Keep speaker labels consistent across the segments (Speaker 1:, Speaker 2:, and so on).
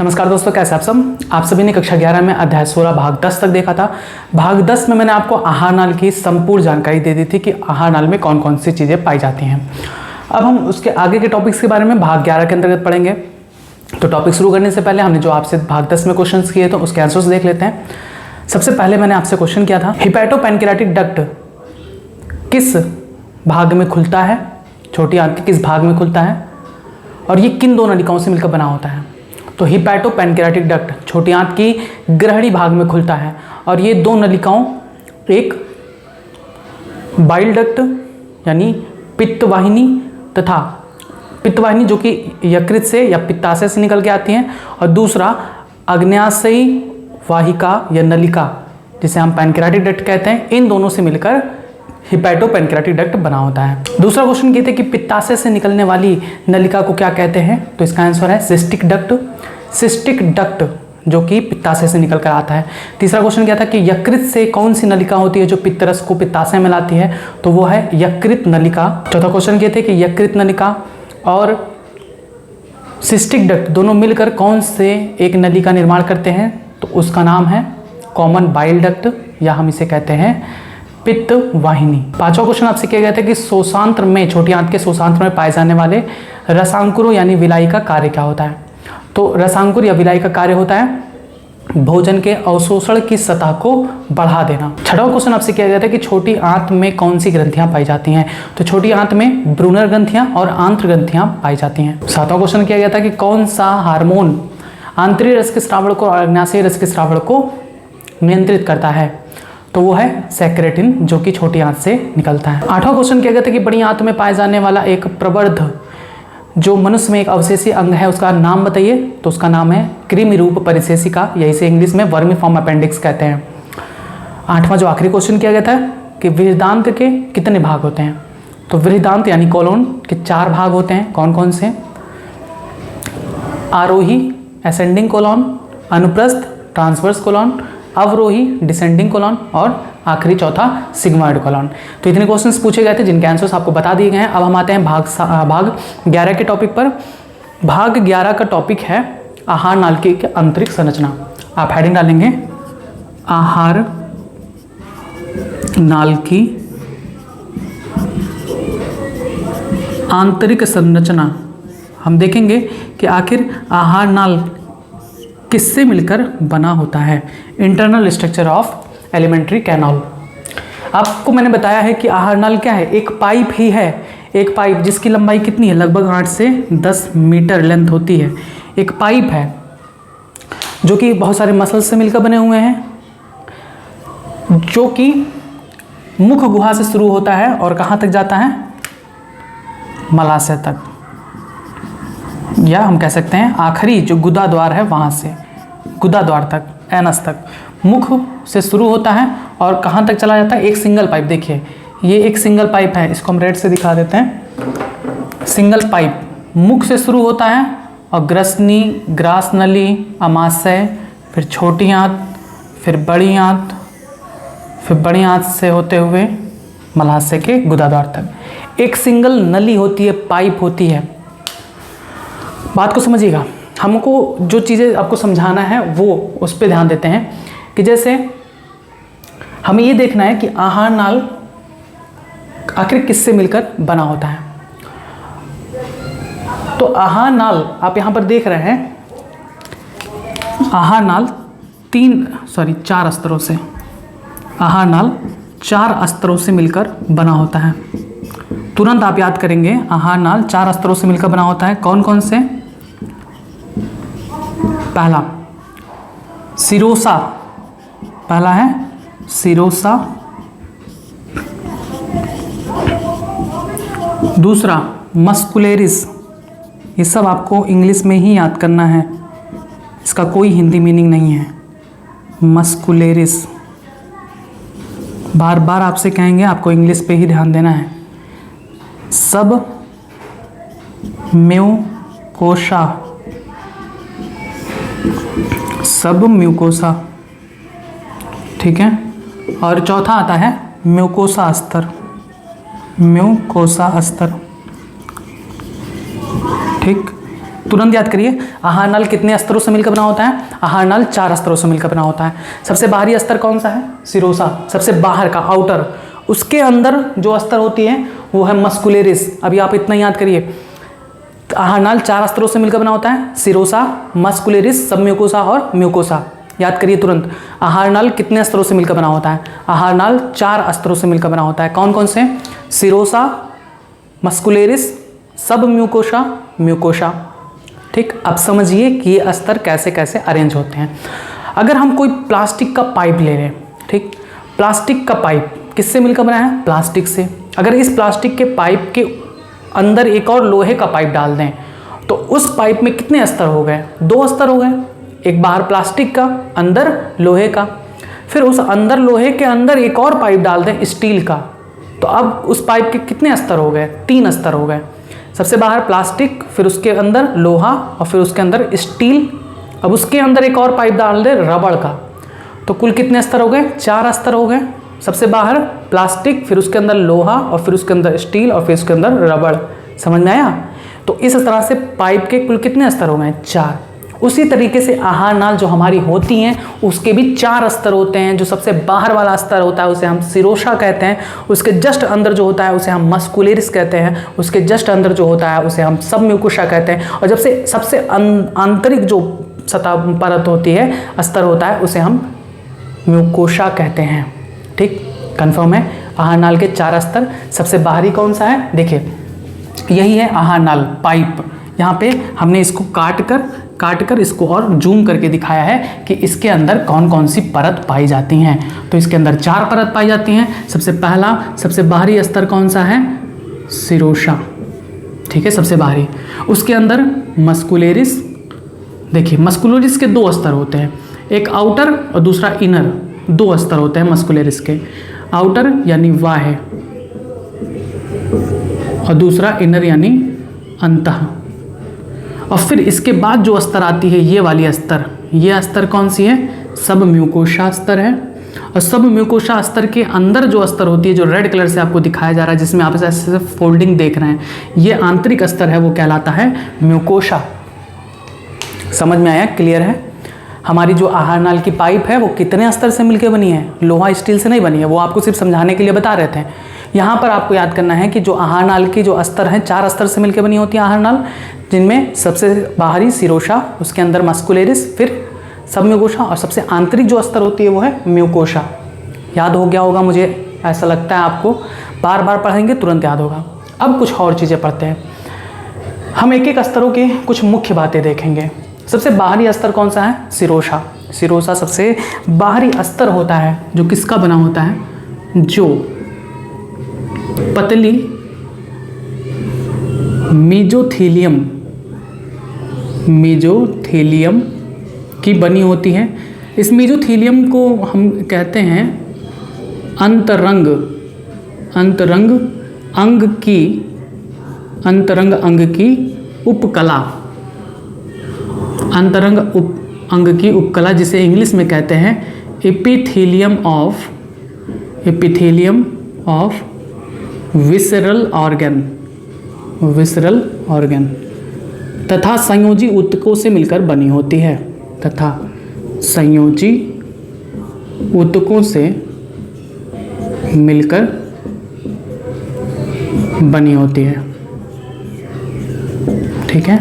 Speaker 1: नमस्कार दोस्तों, कैसे आप सब। आप सभी ने कक्षा 11 में अध्याय 16 भाग 10 तक देखा था। भाग 10 में मैंने आपको आहार नाल की संपूर्ण जानकारी दे दी थी कि आहार नाल में कौन कौन सी चीज़ें पाई जाती हैं। अब हम उसके आगे के टॉपिक्स के बारे में भाग 11 के अंतर्गत पढ़ेंगे। तो टॉपिक शुरू करने से पहले हमने जो आपसे भाग 10 में क्वेश्चन किए तो उसके आंसर्स देख लेते हैं। सबसे पहले मैंने आपसे क्वेश्चन किया था, हिपैटोपैनक्रियाटिक डक्ट किस भाग में खुलता है, छोटी आंत के किस भाग में खुलता है और ये किन दो नलिकाओं से मिलकर बना होता है। तो हिपैटोपैनक्रियाटिक डक्ट छोटी आंत की ग्रहणी भाग में खुलता है और ये दो नलिकाओं, एक बाइल डक्ट यानी पित्तवाहिनी तथा पित्तवाहिनी जो कि यकृत से या पित्ताशय से निकल के आती हैं, और दूसरा अग्न्याशयी वाहिका या नलिका जिसे हम पैनक्रियाटिक डक्ट कहते हैं, इन दोनों से मिलकर हिपैटोपैनक्रियाटिक डक्ट बना होता है। दूसरा क्वेश्चन ये थे कि पित्ताशय से निकलने वाली नलिका को क्या कहते हैं, तो इसका आंसर है सिस्टिक डक्ट। सिस्टिक डक्ट जो कि पित्ताशय से निकल कर आता है। तीसरा क्वेश्चन क्या था कि यकृत से कौन सी नलिका होती है जो पित्तरस को पित्ताशय में लाती है, तो वो है यकृत नलिका। चौथा क्वेश्चन ये थे कि यकृत नलिका और सिस्टिक डक्ट दोनों मिलकर कौन से एक नली का निर्माण करते हैं, तो उसका नाम है कॉमन बाइल डक्ट या हम इसे कहते हैं पित्त वाहिनी। पांचवा क्वेश्चन आपसे किया गया था कि शोषांत्र में, छोटी आंत के शोषांत्र में पाए जाने वाले रसांकुरों यानी विलाई का कार्य क्या होता है। तो रसांकुर या विलाई का कार्य होता है भोजन के अवशोषण की सतह को बढ़ा देना। छठवां क्वेश्चन आपसे किया गया था कि छोटी आंत में कौन सी ग्रंथियां पाई जाती हैं, तो छोटी आंत में ब्रूनर ग्रंथियां और आंत्र ग्रंथियां पाई जाती हैं। सातवां क्वेश्चन किया गया था कि कौन सा हार्मोन आंतरिक रस के स्रावण को और अग्न्याशयी रस के स्रावण को नियंत्रित करता है, तो वो है सेक्रेटिन जो कि छोटी आंत से निकलता है। आठवां क्वेश्चन किया गया था कि बड़ी आंत में पाए जाने वाला एक प्रवर्ध जो मनुष्य में एक अवशेषी अंग है उसका नाम बताइए, तो उसका नाम है कृमि रूप परिशेषिका या इसे इंग्लिश में वर्मीफॉर्म अपेंडिक्स कहते हैं। आठवां जो आखिरी क्वेश्चन किया गया था कि वृहदांत के कितने भाग होते हैं, तो वृहदांत यानी कोलोन के 4 भाग होते हैं। कौन कौन से, आरोही असेंडिंग कोलोन, अनुप्रस्थ ट्रांसवर्स कोलोन, अवरोही डिसेंडिंग कोलोन और आखिरी चौथा सिग्मॉइड कोलोन। तो इतने क्वेश्चंस पूछे गए थे जिनके आंसर्स आपको बता दिए गए हैं। अब हम आते हैं भाग 11 के टॉपिक पर। भाग 11 का टॉपिक है आहार नाल की आंतरिक संरचना। आप हेडिंग डालेंगे आहार नाल की आंतरिक संरचना। हम देखेंगे कि आखिर आहार नाल किससे मिलकर बना होता है। Internal structure of alimentary canal. आपको मैंने बताया है कि आहार नाल क्या है, एक पाइप ही है। एक पाइप जिसकी लंबाई कितनी है, लगभग 8 से 10 मीटर लेंथ होती है। एक पाइप है जो कि बहुत सारे मसल्स से मिलकर बने हुए हैं, जो कि मुख गुहा से शुरू होता है और कहाँ तक जाता है, मलाशय तक, या हम कह सकते हैं आखिरी जो गुदा द्वार है वहाँ से गुदा द्वार तक, एनस तक मुख से शुरू होता है और कहाँ तक चला जाता है। एक सिंगल पाइप, देखिए ये एक सिंगल पाइप है, इसको हम रेड से दिखा देते हैं। सिंगल पाइप मुख से शुरू होता है और ग्रसनी, ग्रास नली, अमाशय, फिर छोटी आंत, फिर बड़ी आंत, फिर बड़ी आंत से होते हुए मलाशय के गुदा द्वार तक एक सिंगल नली होती है, पाइप होती है। बात को समझिएगा, हमको जो चीज़ें आपको समझाना है वो उस पर ध्यान देते हैं कि जैसे हमें ये देखना है कि आहार नाल आखिर किससे मिलकर बना होता है। तो आहार नाल आप यहाँ पर देख रहे हैं, आहार नाल 4 स्तरों से, आहार नाल 4 स्तरों से मिलकर बना होता है। तुरंत आप याद करेंगे, आहार नाल 4 स्तरों से मिलकर बना होता है। कौन कौन से, पहला सिरोसा, पहला है सिरोसा, दूसरा मस्कुलेरिस, ये सब आपको इंग्लिश में ही याद करना है, इसका कोई हिंदी मीनिंग नहीं है। मस्कुलेरिस बार बार आपसे कहेंगे, आपको इंग्लिश पे ही ध्यान देना है। सब म्यूकोसा, सब म्यूकोसा, ठीक है। और चौथा आता है म्यूकोसा अस्तर, म्यूकोसा अस्तर, ठीक। तुरंत याद करिए, आहार नाल कितने स्तरों से मिलकर बना होता है? आहार नाल 4 स्तरों से मिलकर बना होता है। सबसे बाहरी स्तर कौन सा है? सिरोसा, सबसे बाहर का, आउटर। उसके अंदर जो स्तर होती है वो है मस्कुलेरिस। अभी आप इतना याद करिए, आहार नाल 4 स्तरों से मिलकर बना होता है, सिरोसा, मस्कुलेरिस, सबम्यूकोसा और म्यूकोसा। याद करिए तुरंत, आहार नाल कितने स्तरों से मिलकर बना होता है? आहार नाल 4 स्तरों से मिलकर बना होता है। कौन कौन से? सिरोसा, मस्कुलेरिस, सब म्यूकोसा, म्यूकोसा। ठीक, अब समझिए कि ये स्तर कैसे कैसे अरेंज होते हैं। अगर हम कोई प्लास्टिक का पाइप ले रहे हैं, ठीक, प्लास्टिक का पाइप किससे मिलकर बना है? प्लास्टिक से। अगर इस प्लास्टिक के पाइप के अंदर एक और लोहे का पाइप डाल दें तो उस पाइप में कितने स्तर हो गए? 2 स्तर हो गए। एक बाहर प्लास्टिक का, अंदर लोहे का। फिर उस अंदर लोहे के अंदर एक और पाइप डाल दें स्टील का, तो अब उस पाइप के कितने स्तर हो गए? 3 स्तर हो गए। सबसे बाहर प्लास्टिक, फिर उसके अंदर लोहा और फिर उसके अंदर स्टील। अब उसके अंदर एक और पाइप डाल दे रबड़ का, तो कुल कितने स्तर हो गए? 4 स्तर हो गए। सबसे बाहर प्लास्टिक, फिर उसके अंदर लोहा और फिर उसके अंदर स्टील और फिर उसके अंदर रबड़। समझ में आया? तो इस तरह से पाइप के कुल कितने स्तर हो गए? 4। उसी तरीके से आहार नाल जो हमारी होती हैं उसके भी 4 स्तर होते हैं। जो सबसे बाहर वाला स्तर होता है उसे हम सिरोसा कहते हैं, उसके जस्ट अंदर जो होता है उसे हम मस्कुलेरिस कहते हैं, उसके जस्ट अंदर जो होता है उसे हम सबम्यूकोसा कहते हैं, और जब से सबसे आंतरिक जो सतह परत होती है, स्तर होता है, उसे हम म्यूकोसा कहते हैं। ठीक, कन्फर्म है? आहार नाल के 4 स्तर। सबसे बाहरी कौन सा है? देखिए, यही है आहार नाल पाइप। यहाँ पे हमने इसको काट कर इसको और जूम करके दिखाया है कि इसके अंदर कौन कौन सी परत पाई जाती हैं। तो इसके अंदर 4 परत पाई जाती हैं। सबसे पहला, सबसे बाहरी स्तर कौन सा है? सिरोसा। ठीक है, सबसे बाहरी। उसके अंदर मस्कुलेरिस। देखिए, मस्कुलेरिस के 2 स्तर होते हैं, एक आउटर और दूसरा इनर। 2 स्तर होते हैं मस्कुलेरिस के, आउटर यानी बाह्य और दूसरा इनर यानी अंतः। और फिर इसके बाद जो स्तर आती है ये वाली स्तर, ये स्तर कौन सी है? सब म्यूकोसा स्तर है। और सब म्यूकोसा स्तर के अंदर जो स्तर होती है, जो रेड कलर से आपको दिखाया जा रहा है, जिसमें आप ऐसे फोल्डिंग देख रहे हैं, ये आंतरिक स्तर है, वो कहलाता है म्यूकोसा। समझ में आया? क्लियर है? हमारी जो आहार नाल की पाइप है वो कितने स्तर से मिलकर बनी है? लोहा स्टील से नहीं बनी है। वो आपको सिर्फ समझाने के लिए बता रहे थे। यहाँ पर आपको याद करना है कि जो आहार नाल की जो स्तर हैं, 4 स्तर से मिलकर बनी होती है आहार नाल, जिनमें सबसे बाहरी सिरोसा, उसके अंदर मस्कुलेरिस, फिर सबम्यूकोसा, और सबसे आंतरिक जो स्तर होती है वो है म्यूकोसा। याद हो गया होगा, मुझे ऐसा लगता है। आपको बार बार पढ़ेंगे तुरंत याद होगा। अब कुछ और चीज़ें पढ़ते हैं। हम एक एक स्तरों की कुछ मुख्य बातें देखेंगे। सबसे बाहरी स्तर कौन सा है? सिरोसा। सिरोसा सबसे बाहरी स्तर होता है, जो किसका बना होता है? जो पतली मेजोथेलियम की बनी होती है। इस मेजोथेलियम को हम कहते हैं अंतरंग अंग की उपकला। अंतरंग अंग की उपकला, जिसे इंग्लिश में कहते हैं एपिथेलियम ऑफ विसरल ऑर्गन, तथा संयोजी ऊतकों से मिलकर बनी होती है। तथा संयोजी ऊतकों से मिलकर बनी होती है। ठीक है,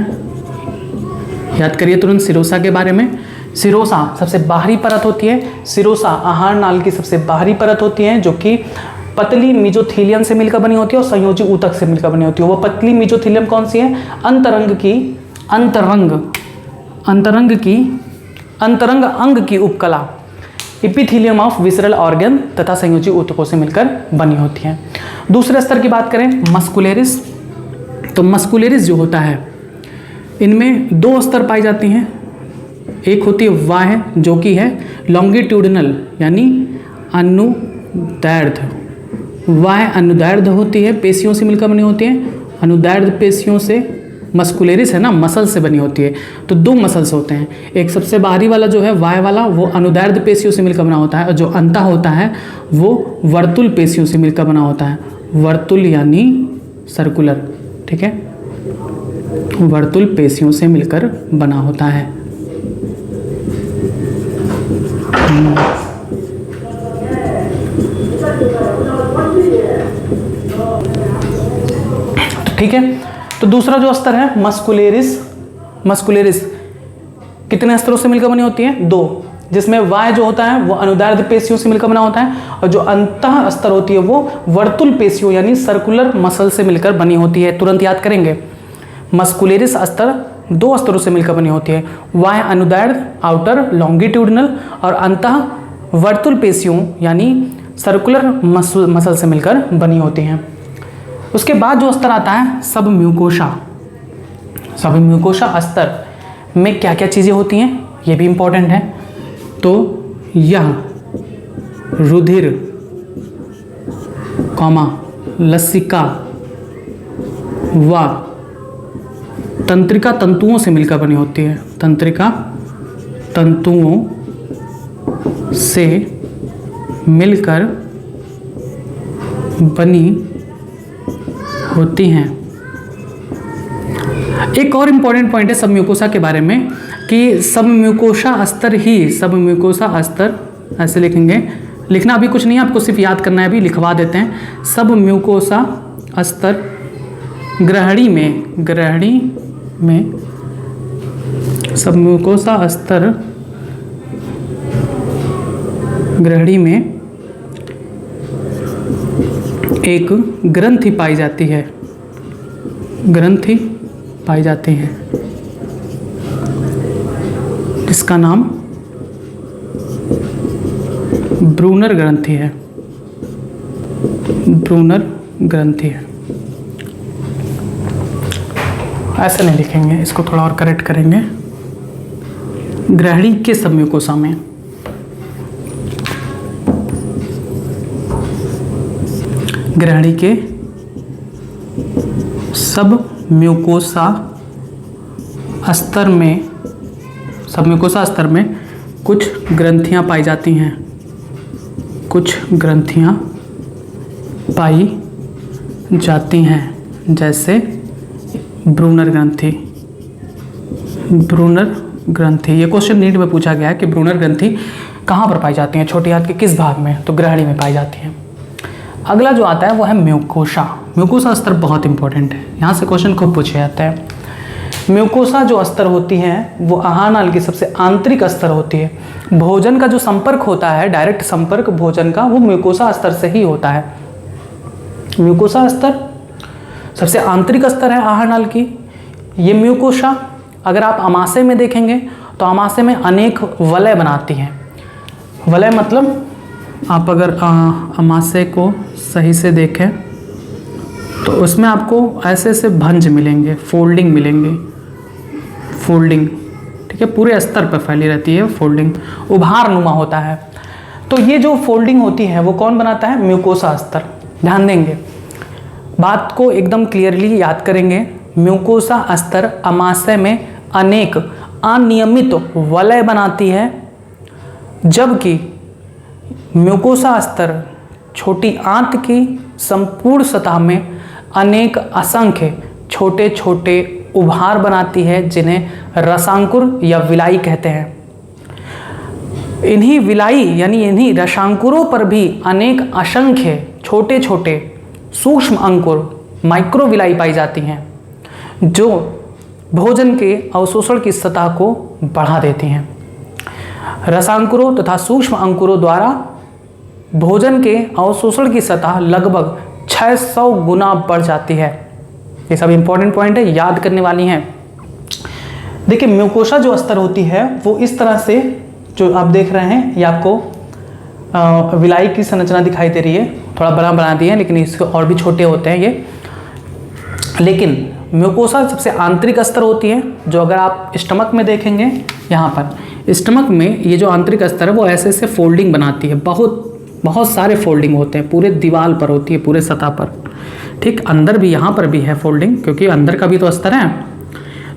Speaker 1: याद करिए तुरंत सिरोसा के बारे में। सिरोसा सबसे बाहरी परत होती है। सिरोसा आहार नाल की सबसे बाहरी परत होती है, जो कि पतली मेजोथेलियम से मिलकर बनी होती है और संयोजी ऊतक से मिलकर बनी होती है। वो पतली मेजोथेलियम कौन सी है? अंतरंग अंग की उपकला, एपिथेलियम ऑफ विसरल ऑर्गन, तथा संयोजी ऊतकों से मिलकर बनी होती है। दूसरे स्तर की बात करें, मस्कुलेरिस। तो मस्कुलेरिस जो होता है, इनमें 2 स्तर पाई जाती हैं। एक होती है बाह्य, जो कि है लॉन्गिट्यूडिनल यानी अनुदैर्ध्य। बाह्य अनुदैर्ध्य होती है, पेशियों से मिलकर बनी होती है। अनुदैर्ध्य पेशियों से, मस्कुलेरिस है ना, मसल से बनी होती है। तो 2 मसल्स होते हैं। एक सबसे बाहरी वाला जो है बाह्य वाला, वो अनुदैर्ध्य पेशियों से मिलकर बना होता है, और जो अंतः होता है वो वर्तुल पेशियों से मिलकर बना होता है। वर्तुल यानी सर्कुलर। ठीक है, वर्तुल पेशियों से मिलकर बना होता है। ठीक है, तो दूसरा जो अस्तर है मस्कुलेरिस, मस्कुलेरिस कितने स्तरों से मिलकर बनी होती है? 2, जिसमें वाय जो होता है वो अनुदैर्ध्य पेशियों से मिलकर बना होता है, और जो अंतः अस्तर होती है वो वर्तुल पेशियों यानी सर्कुलर मसल से मिलकर बनी होती है। तुरंत याद करेंगे, मस्कुलेरिस अस्तर 2 स्तरों से मिलकर बनी होती है, वाय अनुदैर्ध्य आउटर लॉन्गिट्यूडिनल और अंतः वर्तुल पेशियों यानी सर्कुलर मसल से मिलकर बनी होती हैं। उसके बाद जो अस्तर आता है सब म्यूकोसा, सब म्यूकोसा अस्तर में क्या क्या चीज़ें होती हैं ये भी इम्पोर्टेंट है। तो यह रुधिर कॉमा लसिका व तंत्रिका तंतुओं से मिलकर बनी होती है, तंत्रिका तंतुओं से मिलकर बनी होती हैं। एक और इम्पॉर्टेंट पॉइंट है सब म्यूकोसा के बारे में कि सब म्यूकोसा अस्तर ही, सब म्यूकोसा अस्तर ऐसे लिखेंगे, लिखना अभी कुछ नहीं है, आपको सिर्फ याद करना है, अभी लिखवा देते हैं। सब म्यूकोसा अस्तर ग्रहणी में सब म्यूकोसा अस्तर ग्रहणी में एक ग्रंथि पाई जाती है, ग्रंथि पाई जाती है जिसका नाम ब्रूनर ग्रंथि है, ब्रूनर ग्रंथि है। ऐसे नहीं लिखेंगे, इसको थोड़ा और करेक्ट करेंगे। ग्रहणी के सब म्यूकोसा में ग्रहणी के सब म्यूकोसा अस्तर में, सब म्यूकोसा अस्तर में कुछ ग्रंथियां पाई जाती हैं, कुछ ग्रंथियां पाई जाती हैं, जैसे ब्रूनर ग्रंथि, ब्रूनर ग्रंथि। ये क्वेश्चन नीट में पूछा गया है कि ब्रूनर ग्रंथि कहाँ पर पाई जाती हैं, छोटे हाथ के किस भाग में? तो ग्रहणी में पाई जाती हैं। अगला जो आता है वो है म्यूकोसा। म्यूकोसा अस्तर बहुत इंपॉर्टेंट है, यहाँ से क्वेश्चन खूब पूछे जाते हैं। म्यूकोसा जो अस्तर होती है वो आहार नाल की सबसे आंतरिक अस्तर होती है। भोजन का जो संपर्क होता है, डायरेक्ट संपर्क भोजन का, वो म्यूकोसा अस्तर से ही होता है। म्यूकोसा अस्तर सबसे आंतरिक अस्तर है आहार नाल की। ये म्यूकोसा अगर आप आमाशय में देखेंगे तो आमाशय में अनेक वलय बनाती हैं। वलय मतलब आप अगर आमाशय को सही से देखें तो उसमें आपको ऐसे ऐसे भंज मिलेंगे, फोल्डिंग मिलेंगे, फोल्डिंग, ठीक है, पूरे स्तर पर फैली रहती है फोल्डिंग, उभार नुमा होता है। तो ये जो फोल्डिंग होती है वो कौन बनाता है? म्यूकोसा अस्तर। ध्यान देंगे, बात को एकदम क्लियरली याद करेंगे। म्यूकोसा अस्तर आमाशय में अनेक अनियमित वलय बनाती है, जबकि म्यूकोसा अस्तर छोटी आंत की संपूर्ण सतह में अनेक असंख्य छोटे छोटे उभार बनाती है, जिन्हें रसांकुर या विलाई कहते हैं। इन्हीं विलाई यानी इन्हीं रसांकुरों पर भी अनेक असंख्य छोटे छोटे सूक्ष्म अंकुर माइक्रोविलाई पाई जाती हैं, जो भोजन के अवशोषण की सतह को बढ़ा देती हैं। रसांकुरों तथा सूक्ष्म अंकुरों द्वारा भोजन के अवशोषण की सतह लगभग 600 गुना बढ़ जाती है। ये सब इंपॉर्टेंट पॉइंट है, याद करने वाली हैं। देखिए, म्यूकोसा जो अस्तर होती है वो इस तरह से, जो आप देख रहे हैं, ये आपको विलाई की संरचना दिखाई दे रही है, थोड़ा बड़ा बना दिया है, लेकिन इसके और भी छोटे होते हैं ये। लेकिन म्यूकोसा सबसे आंतरिक अस्तर होती है, जो अगर आप स्टमक में देखेंगे, यहाँ पर स्टमक में ये जो आंतरिक अस्तर है वो ऐसे ऐसे फोल्डिंग बनाती है, बहुत सारे फोल्डिंग होते हैं, पूरे दीवार पर होती है, पूरे सतह पर। ठीक, अंदर भी, यहाँ पर भी है फोल्डिंग, क्योंकि अंदर का भी तो अस्तर है।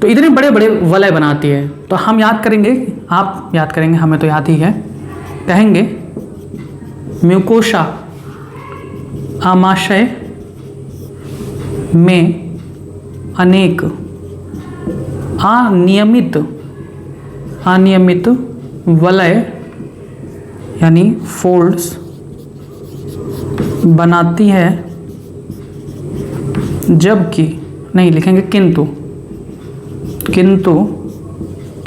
Speaker 1: तो इतने बड़े बड़े वलय बनाती है। तो हम याद करेंगे, आप याद करेंगे, हमें तो याद ही है, कहेंगे म्यूकोसा आमाशय में अनेक अनियमित वलय यानी फोल्ड्स बनाती है, जबकि नहीं लिखेंगे किंतु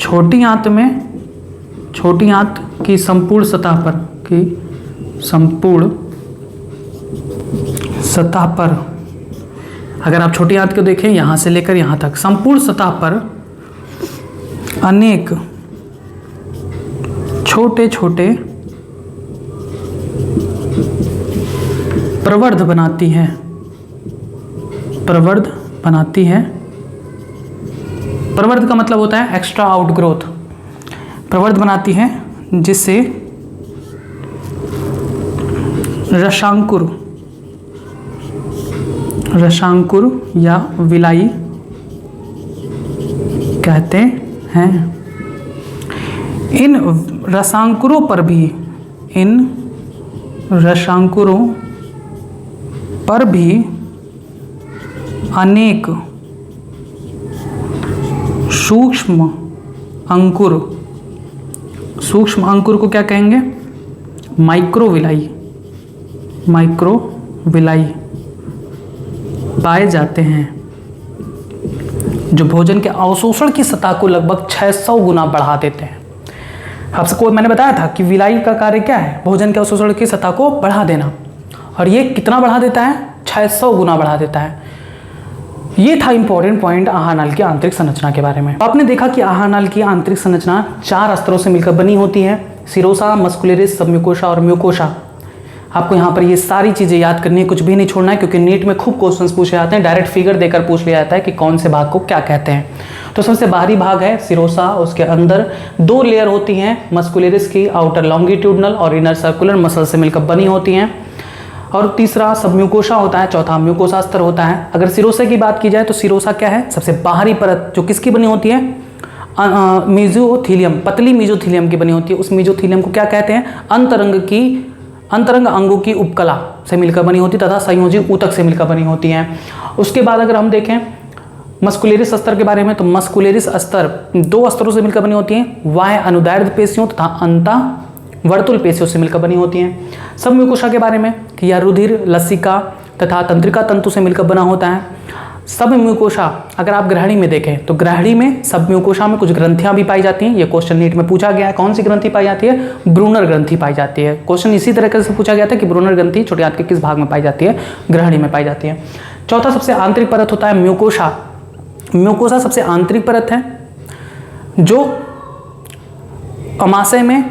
Speaker 1: छोटी आंत की संपूर्ण सतह पर अगर आप छोटी आंत को देखें यहाँ से लेकर यहाँ तक संपूर्ण सतह पर अनेक छोटे छोटे प्रवर्ध बनाती है। प्रवर्ध का मतलब होता है एक्स्ट्रा आउटग्रोथ। प्रवर्ध बनाती है जिससे रसांकुर या विलाई कहते हैं। इन रसांकुरों पर भी अनेक सूक्ष्म अंकुर को क्या कहेंगे? माइक्रोविलाई पाए जाते हैं, जो भोजन के अवशोषण की सतह को लगभग 600 गुना बढ़ा देते हैं। आपको मैंने बताया था कि विलाई का कार्य क्या है? भोजन के अवशोषण की सतह को बढ़ा देना, और ये कितना बढ़ा देता है? 600 गुना बढ़ा देता है। ये था इंपॉर्टेंट पॉइंट आहार नाल की आंतरिक संरचना के बारे में। आपने देखा कि आहार नाल की आंतरिक संरचना 4 स्तरों से मिलकर बनी होती है: सिरोसा, मस्कुलरिस, सबम्यूकोसा और म्यूकोसा। आपको यहाँ पर ये सारी चीज़ें याद करनी है, कुछ भी नहीं छोड़ना है, क्योंकि नीट में खूब क्वेश्चंस पूछे जाते हैं। डायरेक्ट फिगर देकर पूछ लिया जाता है कि कौन से भाग को क्या कहते हैं। तो सबसे बाहरी भाग है सिरोसा, उसके अंदर 2 लेयर होती हैं मस्कुलरिस की, आउटर लॉन्गिट्यूडनल और इनर सर्कुलर मसल से मिलकर बनी होती हैं। और तीसरा सबम्यूकोसा होता है, चौथा म्यूकोसा स्तर होता है। अगर सिरोसा की बात की जाए तो सिरोसा क्या है? सबसे बाहरी परत, जो किसकी बनी होती है? मेसोथीलियम, पतली मेसोथीलियम की बनी होती है। उस मेसोथीलियम को क्या कहते हैं? अंतरंग अंगों की उपकला से मिलकर बनी होती तथा संयोजी ऊतक से मिलकर बनी होती हैं। उसके बाद अगर हम देखें मस्कुलरिस स्तर के बारे में, तो मस्कुलरिस स्तर 2 स्तरों से मिलकर बनी होती हैं, बाह्य अनुदैर्ध्य पेशियों तथा अंतःवर्तुल पेशियों से मिलकर बनी होती हैं। सबम्यूकोसा के बारे में कि यह रुधिर, लसिका तथा तंत्रिका तंतु से मिलकर बना होता है। सबम्यूकोसा अगर आप ग्रहणी में देखें तो ग्रहणी में सबम्यूकोसा में कुछ ग्रंथियां भी पाई जाती हैं। ये क्वेश्चन नीट में पूछा गया है। कौन सी ग्रंथि पाई जाती है? ब्रूनर ग्रंथि पाई जाती है। क्वेश्चन इसी तरह से पूछा गया था कि ब्रूनर ग्रंथि छोटी आंत के किस भाग में पाई जाती है? ग्रहणी में पाई जाती है। चौथा सबसे आंतरिक परत होता है म्यूकोसा। म्यूकोसा सबसे आंतरिक परत है जो अमाशय में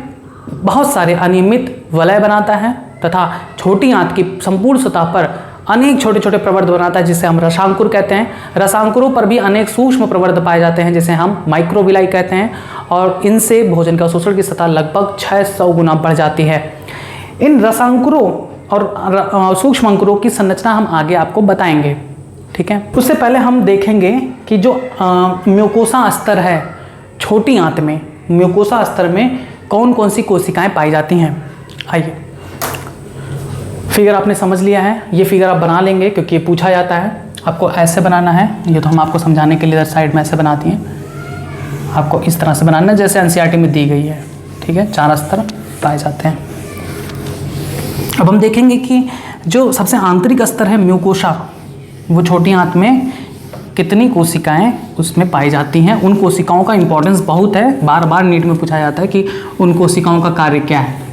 Speaker 1: बहुत सारे अनियमित वलय बनाता है तथा छोटी आंत की संपूर्ण सतह पर अनेक छोटे छोटे प्रवर्ध बनाता है, जिसे हम रसांकुर कहते हैं। रसांकुरों पर भी अनेक सूक्ष्म प्रवर्ध पाए जाते हैं, जिसे हम माइक्रोविलाई कहते हैं, और इनसे भोजन के अवशोषण की सतह लगभग 600 गुना बढ़ जाती है। इन रसांकुरों और सूक्ष्म अंकुरों की संरचना हम आगे आपको बताएंगे, ठीक है। उससे पहले हम देखेंगे कि जो म्यूकोसा स्तर है छोटी आंत में, म्यूकोसा स्तर में कौन कौन सी कोशिकाएं पाई जाती हैं। आइए, फिगर आपने समझ लिया है। ये फिगर आप बना लेंगे क्योंकि ये पूछा जाता है। आपको ऐसे बनाना है, ये तो हम आपको समझाने के लिए इधर साइड में ऐसे बनाती हैं। आपको इस तरह से बनाना है जैसे एनसीईआरटी में दी गई है, ठीक है। 4 स्तर पाए जाते हैं। अब हम देखेंगे कि जो सबसे आंतरिक स्तर है म्यूकोसा, वो छोटी आंत में कितनी कोशिकाएं उसमें पाई जाती हैं। उन कोशिकाओं का इंपॉर्टेंस बहुत है, बार बार नीट में पूछा जाता है कि उन कोशिकाओं का कार्य क्या है।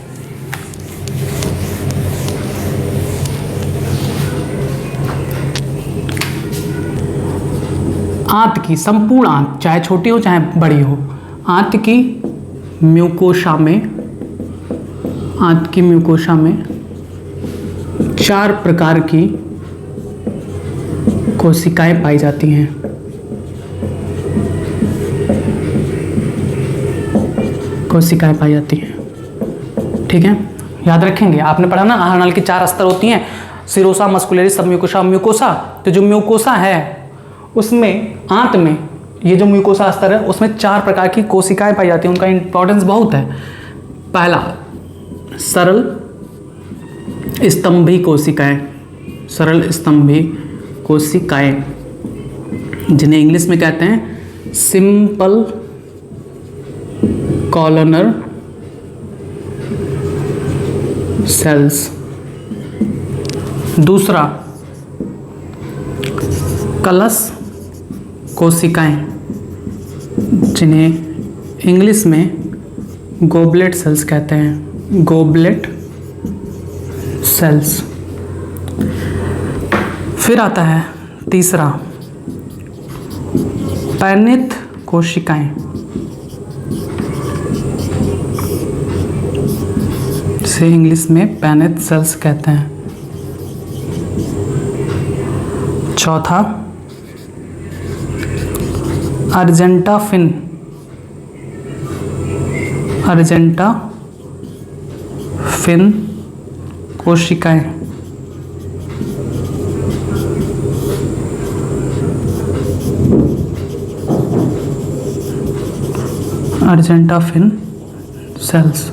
Speaker 1: आंत की संपूर्ण आंत, चाहे छोटी हो चाहे बड़ी हो, आंत की म्यूकोसा में 4 प्रकार की कोशिकाएं पाई जाती हैं। ठीक है, याद रखेंगे। आपने पढ़ा ना आहार नाल की 4 स्तर होती हैं, सिरोसा, मस्कुलरिस, सबम्यूकोसा, म्यूकोसा। तो जो म्यूकोसा है उसमें आंत में ये जो म्यूकोसा स्तर है उसमें 4 प्रकार की कोशिकाएं पाई जाती हैं। उनका इंपॉर्टेंस बहुत है। पहला, सरल स्तंभी कोशिकाएं, जिन्हें इंग्लिश में कहते हैं सिंपल कॉलोनर सेल्स। दूसरा कलश कोशिकाएं, जिन्हें इंग्लिश में गोबलेट सेल्स कहते हैं, गोबलेट सेल्स। फिर आता है तीसरा पैनिथ कोशिकाएं, इसे इंग्लिश में पैनिथ सेल्स कहते हैं। चौथा अर्जेंटा फिन कोशिकाएं। अर्जेंटा फिन सेल्स।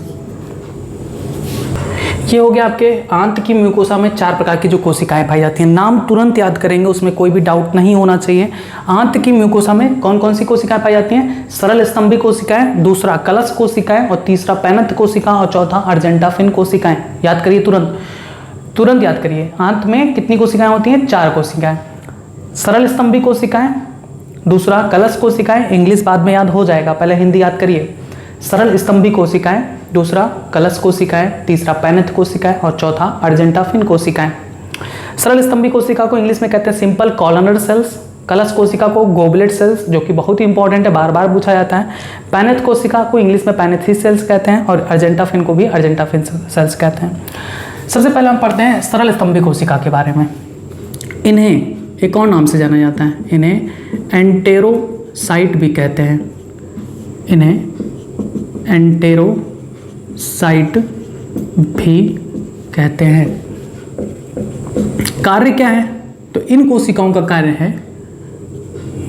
Speaker 1: ये हो गया आपके आंत की म्यूकोसा में 4 प्रकार की जो कोशिकाएं पाई जाती हैं। नाम तुरंत याद करेंगे, उसमें कोई भी डाउट नहीं होना चाहिए। आंत की म्यूकोसा में कौन कौन सी कोशिकाएं पाई जाती हैं? सरल स्तंभी कोशिकाएं, दूसरा कलश कोशिकाएं, और तीसरा पैनथ कोशिका, और चौथा अर्जेंटा फिन कोशिकाएं। याद करिए, तुरंत याद करिए। आंत में कितनी कोशिकाएं होती हैं? 4 कोशिकाएं। सरल स्तंभी कोशिकाएं, दूसरा कलश कोशिकाएं, इंग्लिश बाद में याद हो जाएगा, पहले हिंदी याद करिए। सरल स्तंभी कोशिकाएं, दूसरा कलश कोशिकाएं, तीसरा पैनिथ कोशिकाएं, और चौथा अर्जेंटा फिन कोशिकाएं। सरल स्तंभी कोशिका को इंग्लिश में कहते हैं सिंपल कॉलोनर सेल्स, कलश कोशिका को गोबलेट सेल्स, जो कि बहुत ही इंपॉर्टेंट है, बार बार पूछा जाता है। पैनिथ कोशिका को इंग्लिश में पैनिथी सेल्स कहते हैं, और अर्जेंटा फिन को भी अर्जेंटा फिन सेल्स कहते हैं। सबसे पहले हम पढ़ते हैं सरल स्तंभी कोशिका के बारे में। इन्हें एक और नाम से जाना जाता है, इन्हें एंटेरोसाइट भी कहते हैं। इन्हें एंटेरोसाइट भी कहते हैं। कार्य क्या है? तो इन कोशिकाओं का कार्य है,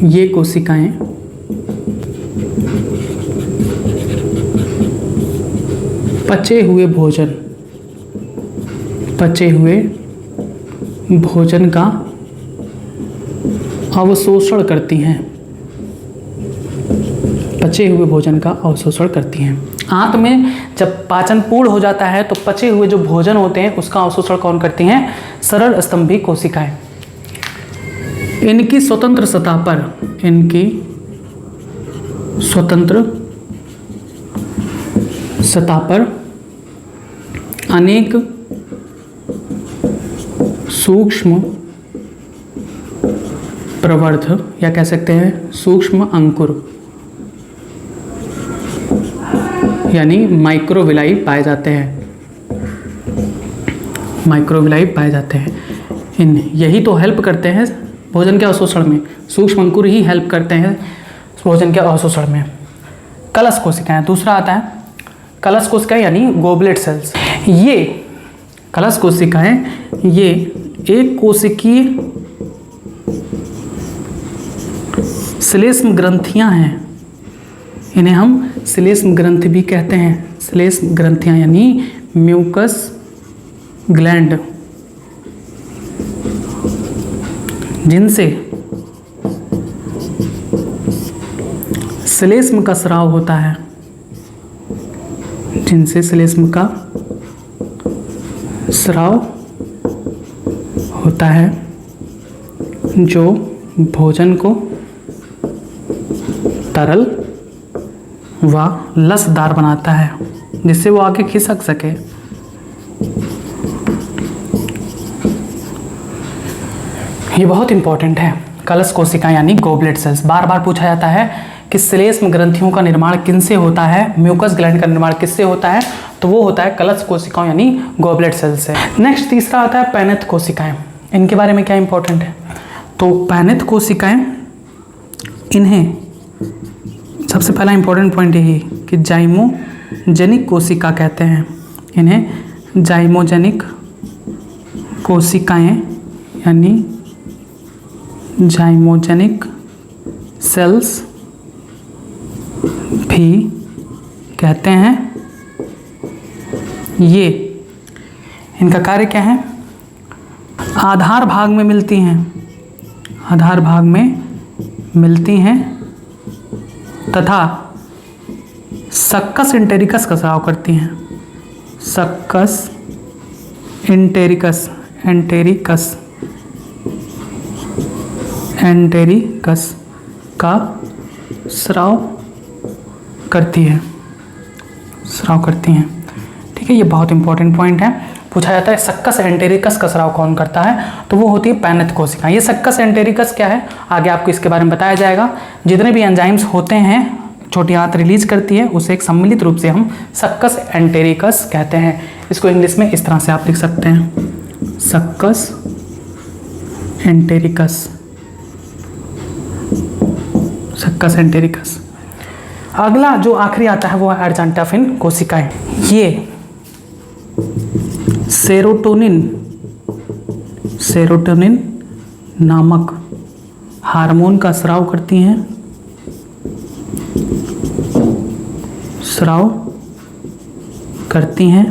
Speaker 1: ये कोशिकाएं पचे हुए भोजन का अवशोषण करती हैं। पचे हुए भोजन का अवशोषण करती हैं। आंत में जब पाचन पूर्ण हो जाता है तो पचे हुए जो भोजन होते हैं उसका अवशोषण कौन करती हैं? सरल स्तंभी कोशिकाएं। इनकी स्वतंत्र सतह पर अनेक सूक्ष्म प्रवर्ध, या कह सकते हैं सूक्ष्म अंकुर, यानी माइक्रोविलाई पाए जाते हैं। यही तो हेल्प करते हैं भोजन के अवशोषण में, सूक्ष्म अंकुर ही हेल्प करते हैं भोजन के अवशोषण में। कलश कोशिकाएं, दूसरा आता है कलश कोशिकाएं यानी गोबलेट सेल्स। ये कलश कोशिकाएं ये एक कोशिकीय श्लेष्म ग्रंथियां हैं। इन्हें हम श्लेष्म ग्रंथि भी कहते हैं। श्लेष्म ग्रंथियां यानी म्यूकस ग्लैंड, जिनसे श्लेष्म का स्राव होता है, जो भोजन को तरल व लसदार बनाता है, जिससे वो आगे खिसक सके। ये बहुत इंपॉर्टेंट है। कलश कोशिकाएं यानी गोबलेट सेल्स। बार बार पूछा जाता है कि श्लेष्म ग्रंथियों का निर्माण किनसे होता है, म्यूकस ग्लैंड का निर्माण किससे होता है, तो वो होता है कलश कोशिकाओं यानी गोबलेट सेल्स से। नेक्स्ट तीसरा आता है पैनिथ कोशिकाएं। इनके बारे में क्या इंपॉर्टेंट है? तो पैनिथ कोशिकाएं, इन्हें सबसे पहला इंपॉर्टेंट पॉइंट यही कि जाइमोजेनिक कोशिका कहते हैं। इन्हें जाइमोजेनिक कोशिकाएं यानी जाइमोजेनिक सेल्स भी कहते हैं। ये इनका कार्य क्या है? आधार भाग में मिलती हैं तथा सक्कस एंटेरिकस का स्राव करती हैं। सक्कस एंटेरिकस का स्राव करती है। ठीक है, ये बहुत इंपॉर्टेंट पॉइंट है। पूछा जाता है सक्कस एंटेरिकस का स्राव कौन करता है, तो वो होती है पैनेथ कोशिका। ये सक्कस एंटेरिकस क्या है, आगे आपको इसके बारे में बताया जाएगा। जितने भी एंजाइम्स होते हैं छोटी आंत रिलीज करती है, उसे एक सम्मिलित रूप से हम सक्कस एंटेरिकस कहते हैं। इसको इंग्लिश में इस तरह से आप लिख सकते हैं, सक्कस एंटेरिकस। अगला जो आखिरी आता है वो है अर्जेंटाफिन कोशिकाएं। ये सेरोटोनिन नामक हार्मोन का स्राव करती हैं,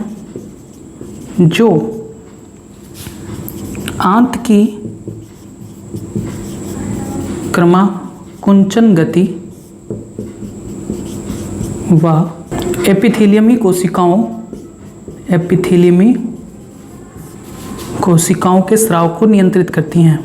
Speaker 1: जो आंत की क्रमाकुंचन गति व एपिथेलियमी कोशिकाओं के स्राव को नियंत्रित करती हैं।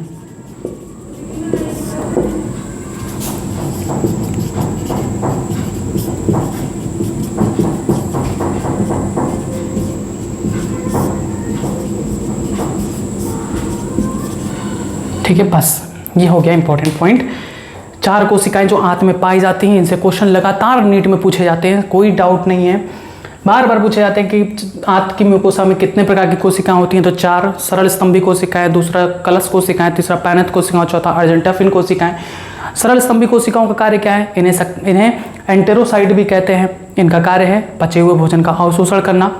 Speaker 1: ठीक है, बस ये हो गया इंपॉर्टेंट पॉइंट। 4 कोशिकाएं जो आंत में पाई जाती हैं, इनसे क्वेश्चन लगातार नीट में पूछे जाते हैं, कोई डाउट नहीं है। बार बार पूछे जाते हैं कि आंत की म्यूकोसा में कितने प्रकार की कोशिकाएं होती हैं, तो 4 सरल स्तंभी कोशिकाएं, दूसरा कलश कोशिकाएं, तीसरा पैनेथ कोशिकाएं, चौथा अर्जेंटाफिन कोशिकाएं। सरल स्तंभी कोशिकाओं का कार्य क्या है, इन्हें एंटेरोसाइट भी कहते हैं। इनका कार्य है पचे हुए भोजन का अवशोषण करना।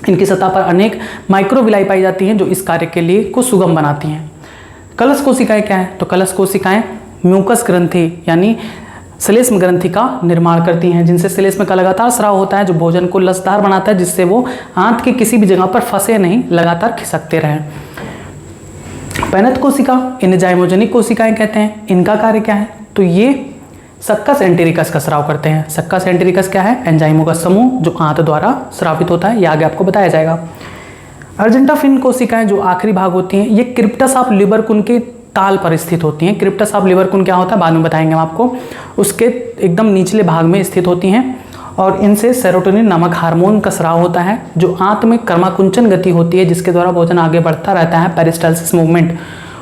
Speaker 1: इनकी सतह पर अनेक माइक्रोविलाई पाई जाती हैं जो इस कार्य के लिए को सुगम बनाती हैं। कलश कोशिकाएं क्या है, तो कलश कोशिकाएं म्यूकस ग्रंथि यानी श्लेष्म ग्रंथि का निर्माण करती हैं, जिनसे श्लेष्म का लगातार स्राव होता है, जो भोजन को लसदार बनाता है, जिससे वो आंत की किसी भी जगह पर फंसे नहीं, लगातार खिसकते रहें। पैनेथ कोशिका इन्हें जाइमोजेनिक कोशिकाएं कहते हैं। इनका कार्य क्या है, तो ये सक्कस एंटेरिकस का स्राव करते हैं। सक्कस एंटेरिकस क्या है, एंजाइमों का समूह जो आंत द्वारा स्रावित होता है, ये आगे आपको बताया जाएगा। अर्जेंटाफिन कोशिकाएं जो आखिरी भाग होती हैं, ये क्रिप्टस ऑफ लिबरकुन के ताल पर स्थित होती हैं। क्रिप्टस ऑफ लिबरकुन क्या होता है बाद में बताएंगे हम आपको। उसके एकदम निचले भाग में स्थित होती हैं और इनसे सेरोटोनिन नामक हार्मोन का स्राव होता है, जो आंत में क्रमाकुंचन गति होती है, जिसके द्वारा भोजन आगे बढ़ता रहता है, पेरिस्टाल्सिस मूवमेंट,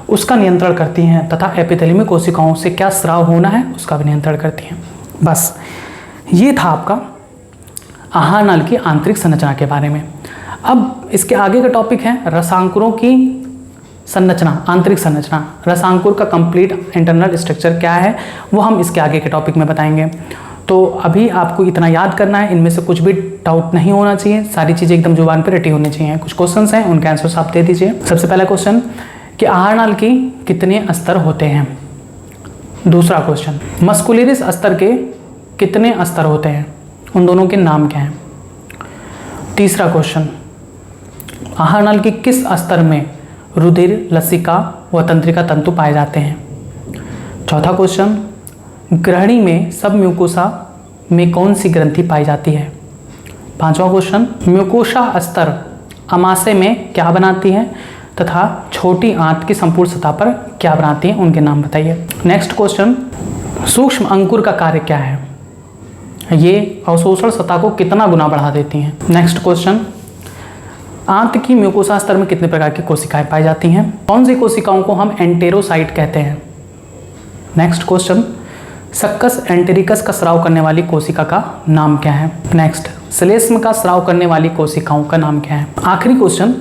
Speaker 1: उसका नियंत्रण करती हैं, तथा एपिथेलियमी कोशिकाओं से क्या स्राव होना है उसका भी नियंत्रण करती हैं। बस ये था आपका आहार नाल की आंतरिक संरचना के बारे में। अब इसके आगे का टॉपिक है रसांकुरों की संरचना, आंतरिक संरचना। रसांकुर का कंप्लीट इंटरनल स्ट्रक्चर क्या है वो हम इसके आगे के टॉपिक में बताएंगे। तो अभी आपको इतना याद करना है, इनमें से कुछ भी डाउट नहीं होना चाहिए, सारी चीज़ें एकदम जुबान पर रटी होनी चाहिए। कुछ क्वेश्चंस हैं, उनके आंसर्स आप दे दीजिए। सबसे पहला क्वेश्चन कि आहार नाल की कितने स्तर होते हैं। दूसरा क्वेश्चन मस्कुलरिस स्तर के कितने स्तर होते हैं, उन दोनों के नाम क्या हैं। तीसरा क्वेश्चन आहार नाल की किस स्तर में रुधिर, लसिका व तंत्रिका तंतु पाए जाते हैं। चौथा क्वेश्चन ग्रहणी में सब म्यूकोसा में कौन सी ग्रंथि पाई जाती है। पांचवा क्वेश्चन म्यूकोसा स्तर अमाशय में क्या बनाती है तथा छोटी आंत की संपूर्ण सतह पर क्या बनाती है, उनके नाम बताइए। नेक्स्ट क्वेश्चन सूक्ष्म अंकुर का कार्य क्या है, ये अवशोषण सतह को कितना गुना बढ़ा देती हैं। नेक्स्ट क्वेश्चन आंत की म्यूकोसा स्तर में कितने प्रकार की कोशिकाएं पाई जाती हैं, कौन सी कोशिकाओं को हम एंटेरोसाइट कहते हैं। नेक्स्ट क्वेश्चन सक्कस एंटेरिकस का स्राव करने वाली कोशिका का नाम क्या है। नेक्स्ट श्लेष्म का स्राव करने वाली कोशिकाओं का नाम क्या है। आखिरी क्वेश्चन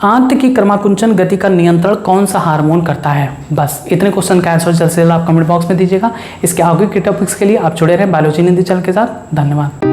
Speaker 1: आंत की क्रमाकुंचन गति का नियंत्रण कौन सा हार्मोन करता है। बस इतने क्वेश्चन का आंसर जल्द से जल्द आप कमेंट बॉक्स में दीजिएगा। इसके आगे के टॉपिक्स के लिए आप जुड़े रहें बायोलॉजी हिंदी चैनल के साथ। धन्यवाद।